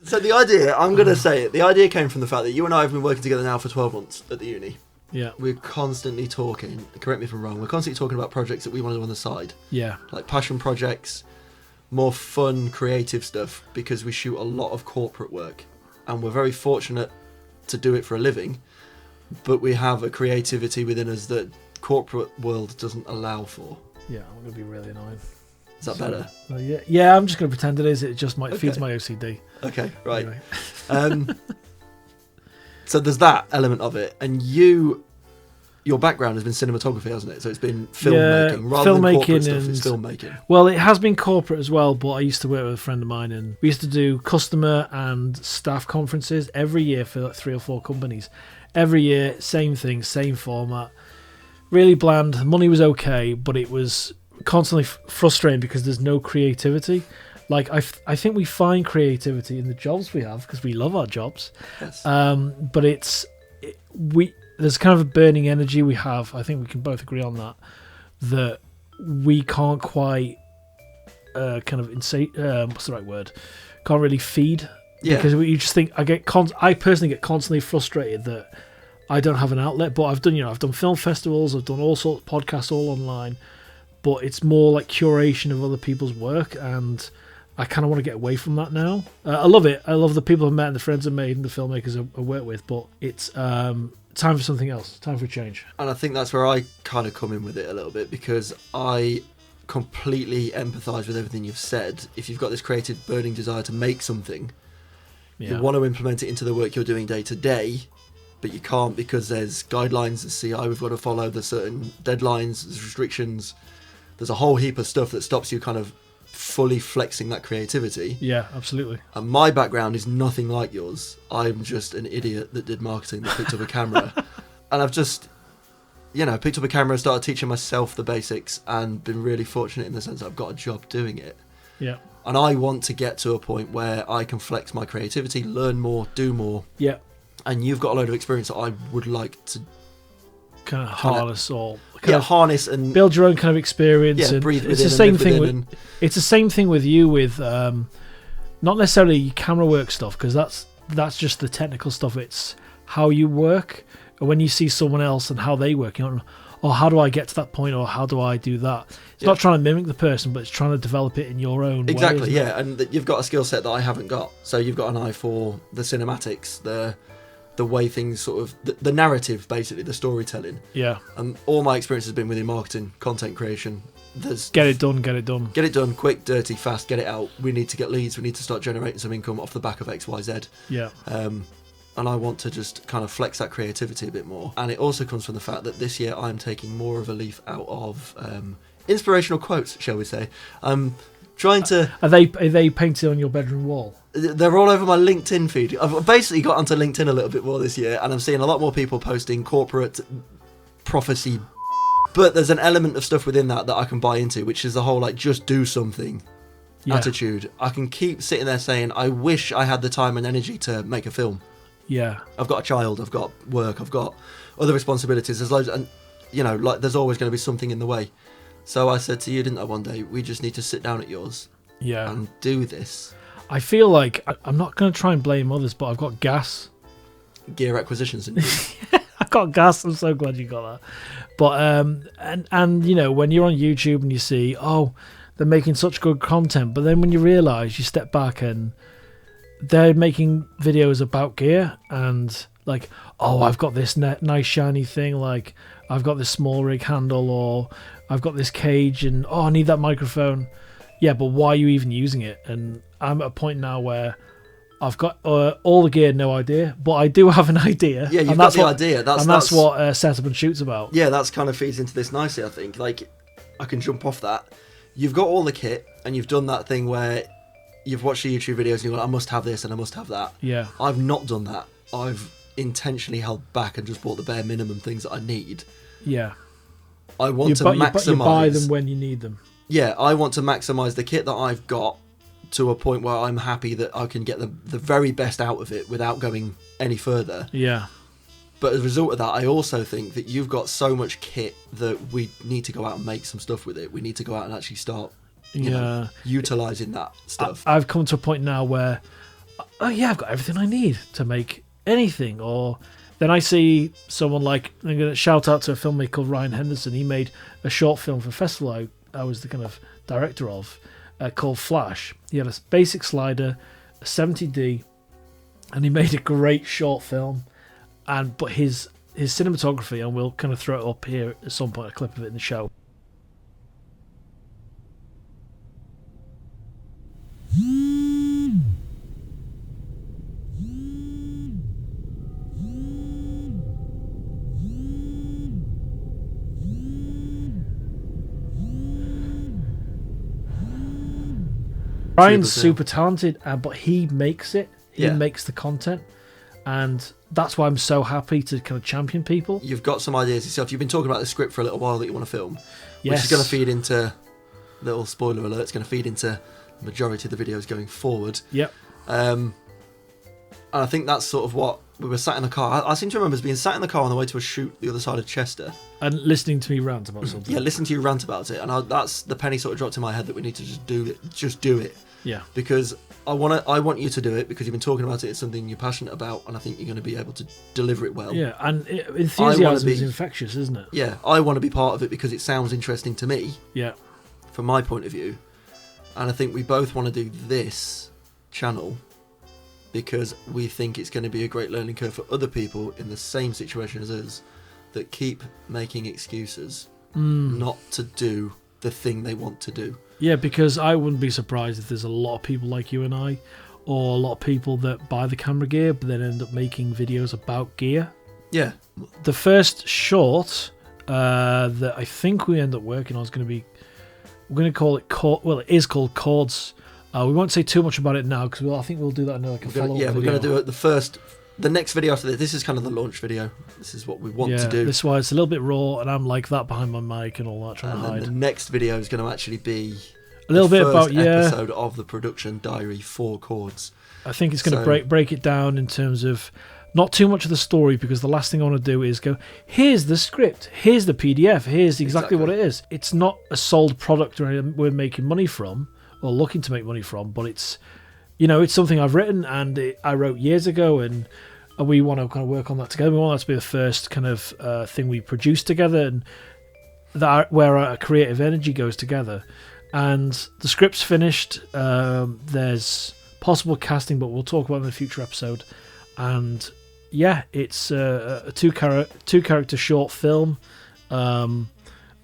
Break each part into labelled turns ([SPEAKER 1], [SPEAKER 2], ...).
[SPEAKER 1] So the idea, I'm going to say it, the idea came from the fact that you and I have been working together now for 12 months at the uni.
[SPEAKER 2] Yeah.
[SPEAKER 1] We're constantly talking, correct me if I'm wrong, we're constantly talking about projects that we want to do on the side.
[SPEAKER 2] Yeah.
[SPEAKER 1] Like passion projects, more fun, creative stuff, because we shoot a lot of corporate work. And we're very fortunate to do it for a living, but we have a creativity within us that corporate world doesn't allow for.
[SPEAKER 2] Yeah, I'm going to be really annoying.
[SPEAKER 1] Is that better?
[SPEAKER 2] Yeah, I'm just going to pretend it is. It just feeds my OCD.
[SPEAKER 1] Okay, right.
[SPEAKER 2] Anyway.
[SPEAKER 1] So there's that element of it, and your background has been cinematography, hasn't it? So it's been filmmaking rather than corporate stuff. It's filmmaking.
[SPEAKER 2] Well, it has been corporate as well, but I used to work with a friend of mine, and we used to do customer and staff conferences every year for like 3 or 4 companies. Every year, same thing, same format. Really bland. The money was okay, but it was constantly frustrating because there's no creativity. Like I think we find creativity in the jobs we have because we love our jobs.
[SPEAKER 1] Yes.
[SPEAKER 2] But there's kind of a burning energy we have. I think we can both agree on that we can't quite what's the right word? Can't really feed.
[SPEAKER 1] Yeah.
[SPEAKER 2] Because you just think I personally get constantly frustrated that I don't have an outlet. But I've done film festivals, I've done all sorts of podcasts all online, but it's more like curation of other people's work, and I kind of want to get away from that now. I love it. I love the people I've met and the friends I've made and the filmmakers I work with, but it's time for something else, time for a change. And
[SPEAKER 1] I think that's where I kind of come in with it a little bit, because I completely empathise with everything you've said. If you've got this creative burning desire to make something, you want to implement it into the work you're doing day to day, but you can't because there's guidelines that CI we've got to follow, there's certain deadlines, there's restrictions, there's a whole heap of stuff that stops you kind of fully flexing that creativity.
[SPEAKER 2] Yeah, absolutely.
[SPEAKER 1] And my background is nothing like yours. I'm just an idiot that did marketing, that picked up a camera. And I've just, picked up a camera and started teaching myself the basics, and been really fortunate in the sense that I've got a job doing it.
[SPEAKER 2] Yeah.
[SPEAKER 1] And I want to get to a point where I can flex my creativity, learn more, do more.
[SPEAKER 2] Yeah.
[SPEAKER 1] And you've got a load of experience that I would like to
[SPEAKER 2] kind of harness or
[SPEAKER 1] harness and
[SPEAKER 2] build your own kind of experience.
[SPEAKER 1] Yeah,
[SPEAKER 2] and
[SPEAKER 1] breathe
[SPEAKER 2] it's
[SPEAKER 1] within.
[SPEAKER 2] The same thing
[SPEAKER 1] with.
[SPEAKER 2] It's the same thing with you with not necessarily camera work stuff, because that's just the technical stuff. It's how you work, and when you see someone else and how they work, how do I get to that point, or how do I do that? It's not trying to mimic the person, but it's trying to develop it in your own
[SPEAKER 1] exactly
[SPEAKER 2] way,
[SPEAKER 1] and that you've got a skill set that I haven't got. So you've got an eye for the cinematics, the way things sort of the narrative, basically the storytelling.
[SPEAKER 2] Yeah.
[SPEAKER 1] And all my experience has been within marketing, content creation.
[SPEAKER 2] Get it done quick, dirty, fast, get it out. We need to get leads, we need to start generating some income off the back of XYZ. Yeah.
[SPEAKER 1] And I want to just kind of flex that creativity a bit more. And it also comes from the fact that this year I'm taking more of a leaf out of inspirational quotes, shall we say. I'm trying to...
[SPEAKER 2] Are they painted on your bedroom wall?
[SPEAKER 1] They're all over my LinkedIn feed. I've basically got onto LinkedIn a little bit more this year, and I'm seeing a lot more people posting corporate prophecy. But there's an element of stuff within that I can buy into, which is the whole, like, just do something attitude. I can keep sitting there saying, I wish I had the time and energy to make a film.
[SPEAKER 2] Yeah.
[SPEAKER 1] I've got a child, I've got work, I've got other responsibilities. There's loads, and, there's always going to be something in the way. So I said to you, didn't I, one day, we just need to sit down at yours and do this.
[SPEAKER 2] I feel like, I'm not going to try and blame others, but I've got gas.
[SPEAKER 1] Gear acquisition syndrome.
[SPEAKER 2] I've got gas. I'm so glad you got that. But, and when you're on YouTube and you see, they're making such good content, but then when you realise, you step back and they're making videos about gear and like, I've got this nice shiny thing, like I've got this small rig handle, or I've got this cage, and I need that microphone. Yeah, but why are you even using it? And I'm at a point now where I've got all the gear, no idea, but I do have an idea.
[SPEAKER 1] Yeah, you've got the idea.
[SPEAKER 2] That's what Setup and Shoot's about.
[SPEAKER 1] Yeah, that's kind of feeds into this nicely, I think. Like, I can jump off that. You've got all the kit, and you've done that thing where you've watched the YouTube videos and you're like, I must have this and I must have that.
[SPEAKER 2] Yeah.
[SPEAKER 1] I've not done that. I've intentionally held back and just bought the bare minimum things that I need.
[SPEAKER 2] Yeah.
[SPEAKER 1] I want to maximise...
[SPEAKER 2] You buy them when you need them.
[SPEAKER 1] Yeah, I want to maximise the kit that I've got to a point where I'm happy that I can get the very best out of it without going any further.
[SPEAKER 2] Yeah.
[SPEAKER 1] But as a result of that, I also think that you've got so much kit that we need to go out and make some stuff with it. We need to go out and actually start utilising that stuff.
[SPEAKER 2] I've come to a point now where oh yeah, I've got everything I need to make anything. Or then I see someone like, I'm going to shout out to a filmmaker called Ryan Henderson. He made a short film for a festival I was the kind of director of, called Flash. He had a basic slider, a 70D, and he made a great short film. But his cinematography, and we'll kind of throw it up here at some point, a clip of it in the show. Ryan's super talented, but he makes it. He makes the content, and that's why I'm so happy to kind of champion people.
[SPEAKER 1] You've got some ideas yourself. You've been talking about the script for a little while that you want to film, which is going to feed into, little spoiler alert, it's going to feed into the majority of the videos going forward.
[SPEAKER 2] Yep.
[SPEAKER 1] And I think that's sort of what we were sat in the car. I seem to remember us being sat in the car on the way to a shoot the other side of Chester.
[SPEAKER 2] And listening to me rant about something.
[SPEAKER 1] Yeah, listen to you rant about it. And that's the penny sort of dropped in my head that we need to just do it. Just do it.
[SPEAKER 2] Yeah.
[SPEAKER 1] Because I want you to do it because you've been talking about it. It's something you're passionate about, and I think you're going to be able to deliver it well.
[SPEAKER 2] Yeah, and enthusiasm is infectious, isn't it?
[SPEAKER 1] Yeah, I want to be part of it because it sounds interesting to me.
[SPEAKER 2] Yeah.
[SPEAKER 1] From my point of view. And I think we both want to do this channel because we think it's going to be a great learning curve for other people in the same situation as us that keep making excuses not to do the thing they want to do.
[SPEAKER 2] Yeah, because I wouldn't be surprised if there's a lot of people like you and I, or a lot of people that buy the camera gear but then end up making videos about gear.
[SPEAKER 1] Yeah.
[SPEAKER 2] The first short that I think we end up working on is going to be, we're going to call it, it is called Chords. We won't say too much about it now because I think we'll do that in like a follow-up video.
[SPEAKER 1] We're going to do it the next video after this. This is kind of the launch video. This is what we want to do.
[SPEAKER 2] This is why it's a little bit raw, and I'm like that behind my mic and all that, trying to hide.
[SPEAKER 1] The next video is going to actually be
[SPEAKER 2] a little bit about
[SPEAKER 1] episode of the production diary for Chords.
[SPEAKER 2] I think it's going to break it down in terms of not too much of the story, because the last thing I want to do is go, here's the script, here's the PDF, here's exactly what it is. It's not a sold product or anything we're making money from or looking to make money from, but it's, it's something I've written and I wrote years ago, and we want to kind of work on that together. We want that to be the first kind of thing we produce together, and where our creative energy goes together. And the script's finished. There's possible casting, but we'll talk about it in a future episode. And yeah, it's a two character short film, and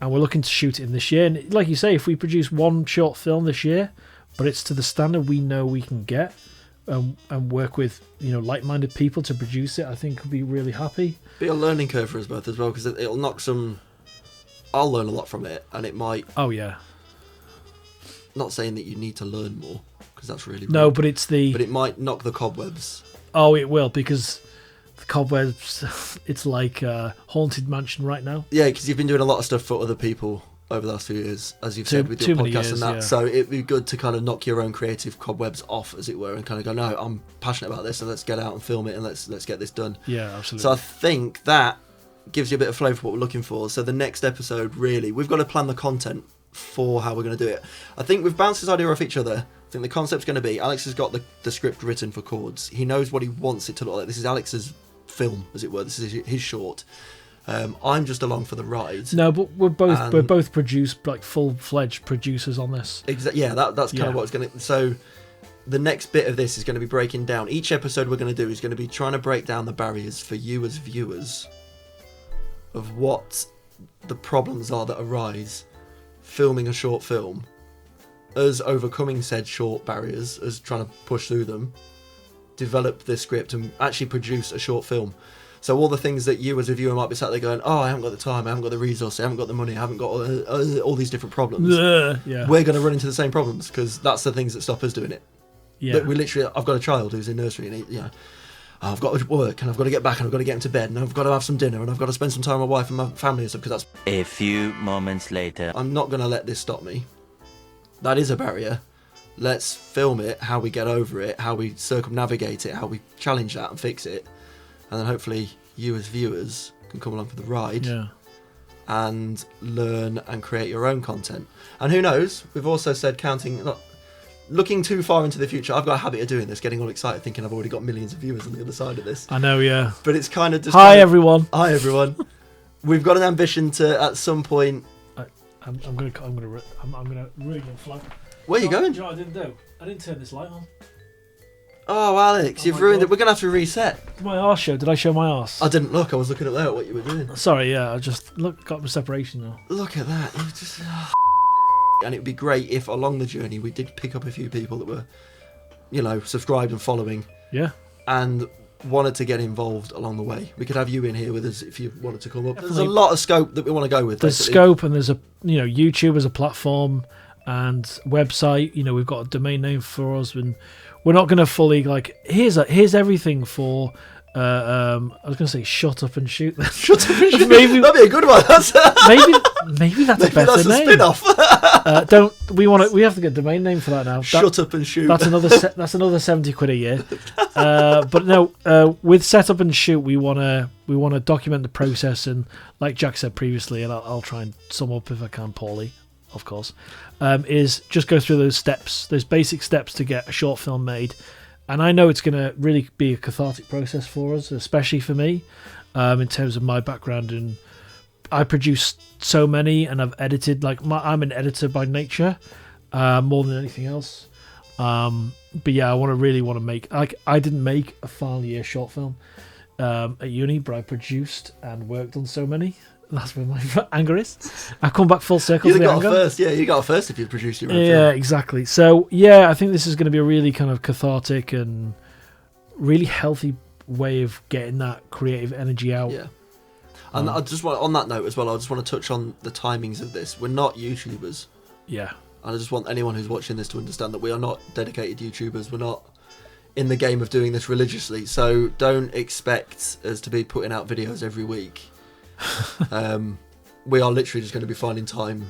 [SPEAKER 2] we're looking to shoot it in this year. And like you say, if we produce one short film this year, but it's to the standard we know we can get, and work with like-minded people to produce it, I think we'll be really happy.
[SPEAKER 1] Be a learning curve for us both as well, because it'll knock some. I'll learn a lot from it, and it might.
[SPEAKER 2] Oh yeah.
[SPEAKER 1] Not saying that you need to learn more, because that's really
[SPEAKER 2] no, but it's
[SPEAKER 1] But it might knock the cobwebs.
[SPEAKER 2] Oh, it will, because the cobwebs. It's like a haunted mansion right now.
[SPEAKER 1] Yeah, because you've been doing a lot of stuff for other people over the last few years, as you've said, with your podcast and that. Yeah. So it'd be good to kind of knock your own creative cobwebs off, as it were, and kind of go, no, I'm passionate about this, and let's get out and film it, and let's get this done.
[SPEAKER 2] Yeah, absolutely.
[SPEAKER 1] So I think that gives you a bit of flavour for what we're looking for. So the next episode, really, we've got to plan the content for how we're going to do it. I think we've bounced this idea off each other. I think the concept's going to be, Alex has got the script written for Chords. He knows what he wants it to look like. This is Alex's film, as it were. This is his short. I'm just along for the ride.
[SPEAKER 2] No, but we're both produced, like full-fledged producers on this.
[SPEAKER 1] Yeah, that's kind of what it's going to. So the next bit of this is going to be breaking down. Each episode we're going to do is going to be trying to break down the barriers for you as viewers of what the problems are that arise filming a short film, us overcoming said short barriers, us trying to push through them, develop the script and actually produce a short film. So all the things that you as a viewer might be sat there going, oh, I haven't got the time, I haven't got the resources, I haven't got the money, I haven't got all these different problems.
[SPEAKER 2] Yeah.
[SPEAKER 1] We're going to run into the same problems, because that's the things that stop us doing it.
[SPEAKER 2] Yeah.
[SPEAKER 1] I've got a child who's in nursery, and I've got to work, and I've got to get back, and I've got to get him to bed, and I've got to have some dinner, and I've got to spend some time with my wife and my family and stuff, because that's...
[SPEAKER 3] A few moments later.
[SPEAKER 1] I'm not going to let this stop me. That is a barrier. Let's film it, how we get over it, how we circumnavigate it, how we challenge that and fix it. And then hopefully you as viewers can come along for the ride and learn and create your own content. And who knows, we've also said looking too far into the future, I've got a habit of doing this, getting all excited, thinking I've already got millions of viewers on the other side of this.
[SPEAKER 2] I know, yeah.
[SPEAKER 1] But it's kind of just...
[SPEAKER 2] Hi, everyone.
[SPEAKER 1] Hi, everyone. We've got an ambition to, at some point...
[SPEAKER 2] I'm gonna ruin your flag.
[SPEAKER 1] Where are you going?
[SPEAKER 2] Do you know what I didn't do? I didn't turn this light on.
[SPEAKER 1] Oh, Alex, you've ruined it. We're going to have to reset.
[SPEAKER 2] My arse show. Did I show my arse?
[SPEAKER 1] I didn't look. I was looking up there at what you were doing.
[SPEAKER 2] Sorry, yeah. I just got my separation now.
[SPEAKER 1] Look at that. You just... And it would be great if along the journey we did pick up a few people that were, subscribed and following.
[SPEAKER 2] Yeah.
[SPEAKER 1] And wanted to get involved along the way. We could have you in here with us if you wanted to come up.
[SPEAKER 2] Definitely.
[SPEAKER 1] There's a lot of scope that we want to go with.
[SPEAKER 2] There's
[SPEAKER 1] basically.
[SPEAKER 2] scope, and there's YouTube as a platform and website. We've got a domain name for us, and we're not going to fully here's everything for. I was going to say shut up and shoot.
[SPEAKER 1] Shut up and shoot.
[SPEAKER 2] Maybe
[SPEAKER 1] that'd be a good one.
[SPEAKER 2] maybe that's a better
[SPEAKER 1] that's
[SPEAKER 2] name.
[SPEAKER 1] A spin-off.
[SPEAKER 2] We have to get a domain name for that now.
[SPEAKER 1] Shut up and shoot.
[SPEAKER 2] That's another £70 a year. But no, with set up and shoot, we want to document the process, and like Jack said previously, and I'll try and sum up if I can poorly, of course, is just go through those steps, those basic steps to get a short film made. And I know it's going to really be a cathartic process for us, especially for me, in terms of my background. And I produce so many, and I've edited. I'm an editor by nature, more than anything else. But yeah, I really want to make. I didn't make a final year short film at uni, but I produced and worked on so many. That's where my anger is. I come back full circle.
[SPEAKER 1] You got a first, yeah. You got a first if you produced your own film.
[SPEAKER 2] Yeah, exactly. So yeah, I think this is going to be a really kind of cathartic and really healthy way of getting that creative energy out.
[SPEAKER 1] Yeah. And I just want, on that note as well, I just want to touch on the timings of this. We're not YouTubers.
[SPEAKER 2] Yeah.
[SPEAKER 1] And I just want anyone who's watching this to understand that we are not dedicated YouTubers. We're not in the game of doing this religiously. So don't expect us to be putting out videos every week. We are literally just going to be finding time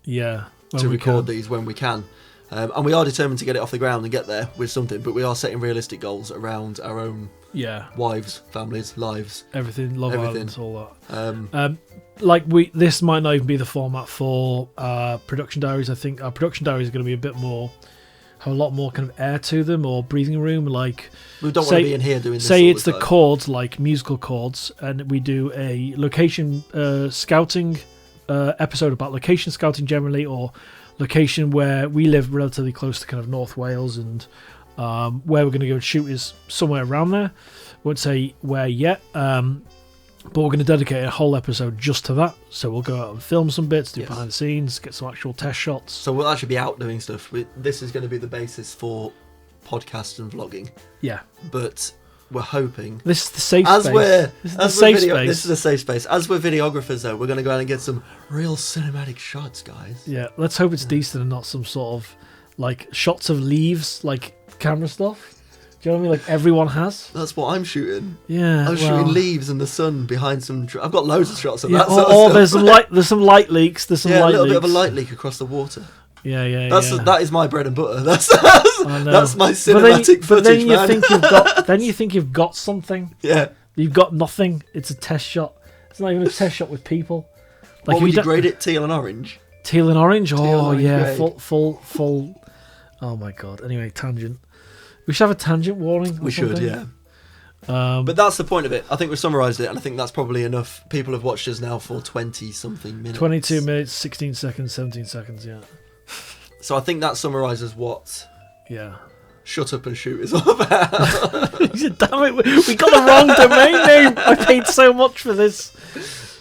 [SPEAKER 1] to record these when we can. And we are determined to get it off the ground and get there with something, but we are setting realistic goals around our own wives, families, lives,
[SPEAKER 2] everything, Love Island, all
[SPEAKER 1] that.
[SPEAKER 2] This might not even be the format for production diaries. I think our production diaries are going to be a bit more, have a lot more kind of air to them, or breathing room. Like,
[SPEAKER 1] we don't want to be in here doing this.
[SPEAKER 2] Say it's the chords, like musical chords, and we do a location scouting episode about location scouting generally, or location where we live relatively close to kind of North Wales, and where we're going to go and shoot is somewhere around there. Won't say where yet, but we're going to dedicate a whole episode just to that. So we'll go out and film some bits, do behind the scenes, get some actual test shots.
[SPEAKER 1] So we'll actually be out doing stuff. This is going to be the basis for podcasts and vlogging.
[SPEAKER 2] Yeah.
[SPEAKER 1] But we're hoping...
[SPEAKER 2] This is the safe space.
[SPEAKER 1] This is a safe space. As we're videographers, though, we're going to go out and get some real cinematic shots, guys.
[SPEAKER 2] Yeah, let's hope it's decent and not some sort of, shots of leaves, camera stuff. Do you know what I mean? Like everyone has.
[SPEAKER 1] That's what I'm shooting.
[SPEAKER 2] Yeah,
[SPEAKER 1] I'm shooting leaves in the sun behind some. I've got loads of shots of that.
[SPEAKER 2] There's some light. There's some light leaks. There's some light leaks.
[SPEAKER 1] a little bit of a light leak across the water.
[SPEAKER 2] Yeah.
[SPEAKER 1] That is my bread and butter. That's my cinematic footage. But then you
[SPEAKER 2] think you've got something.
[SPEAKER 1] Yeah.
[SPEAKER 2] You've got nothing. It's a test shot. It's not even a test shot with people.
[SPEAKER 1] What would you grade it? Teal and orange.
[SPEAKER 2] Teal and orange. Oh yeah,
[SPEAKER 1] grade.
[SPEAKER 2] full. Oh my god. Anyway, tangent. We should have a tangent warning.
[SPEAKER 1] We should, yeah. But that's the point of it. I think we've summarised it, and I think that's probably enough. People have watched us now for 20-something minutes.
[SPEAKER 2] 22 minutes, 16 seconds, 17 seconds, yeah.
[SPEAKER 1] So I think that summarises what Shut Up and Shoot is all about.
[SPEAKER 2] Damn it, we got the wrong domain name. I paid so much for this.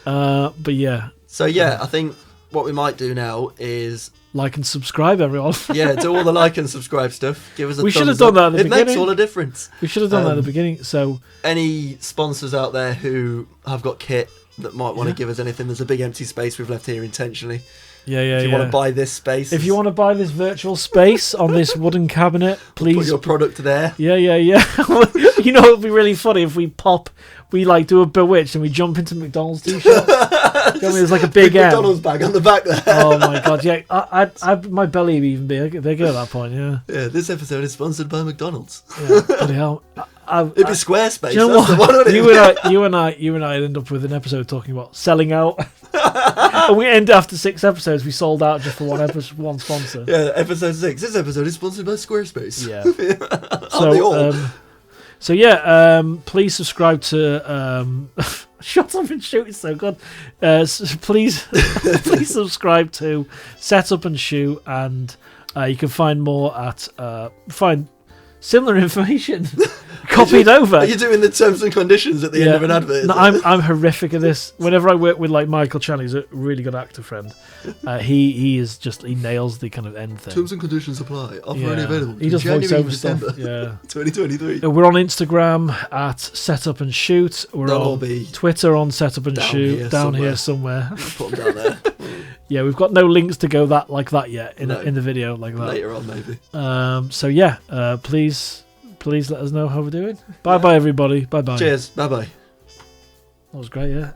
[SPEAKER 2] But yeah.
[SPEAKER 1] So yeah, I think what we might do now is...
[SPEAKER 2] Like and subscribe, everyone.
[SPEAKER 1] Yeah, do all the like and subscribe stuff. Give us a thumbs up.
[SPEAKER 2] We should have done that at the beginning.
[SPEAKER 1] It makes all the difference.
[SPEAKER 2] We should have done that at the beginning. So,
[SPEAKER 1] any sponsors out there who have got kit that might want to give us anything, there's a big empty space we've left here intentionally.
[SPEAKER 2] Yeah.
[SPEAKER 1] If you want to buy this space.
[SPEAKER 2] If you want to buy this virtual space on this wooden cabinet, please.
[SPEAKER 1] Put your product there.
[SPEAKER 2] Yeah. You know, it would be really funny if we do a Bewitched and we jump into McDonald's t-shirt. There's like a big
[SPEAKER 1] McDonald's bag on the back there.
[SPEAKER 2] Oh my god, yeah. My belly would even be bigger at that point, yeah.
[SPEAKER 1] Yeah, this episode is sponsored by McDonald's.
[SPEAKER 2] Yeah, bloody hell.
[SPEAKER 1] It'd be Squarespace.
[SPEAKER 2] You know what? You and I end up with an episode talking about selling out. And we end after 6 episodes. We sold out just for one sponsor.
[SPEAKER 1] Yeah, episode 6. This episode is sponsored by Squarespace.
[SPEAKER 2] Yeah. Please subscribe to Shut Up and Shoot. It's so good. Please subscribe to Set Up and Shoot, and you can find more at find similar information copied over.
[SPEAKER 1] Are you doing the terms and conditions at the end of an advert?
[SPEAKER 2] No, I'm horrific at this. Whenever I work with like Michael Chan, he's a really good actor friend. He nails the kind of end thing.
[SPEAKER 1] Terms and conditions apply. Offer only available.
[SPEAKER 2] He does
[SPEAKER 1] January,
[SPEAKER 2] voiceover stuff.
[SPEAKER 1] December,
[SPEAKER 2] Yeah,
[SPEAKER 1] 2023.
[SPEAKER 2] We're on Instagram at Set Up and Shoot. We're on Twitter on Set Up and Shoot. Down here somewhere.
[SPEAKER 1] Put them down there.
[SPEAKER 2] Yeah, we've got no links to go like that yet in the video like that.
[SPEAKER 1] Later on, maybe.
[SPEAKER 2] Please let us know how we're doing. Bye bye everybody. Bye bye.
[SPEAKER 1] Cheers. Bye bye.
[SPEAKER 2] That was great. Yeah.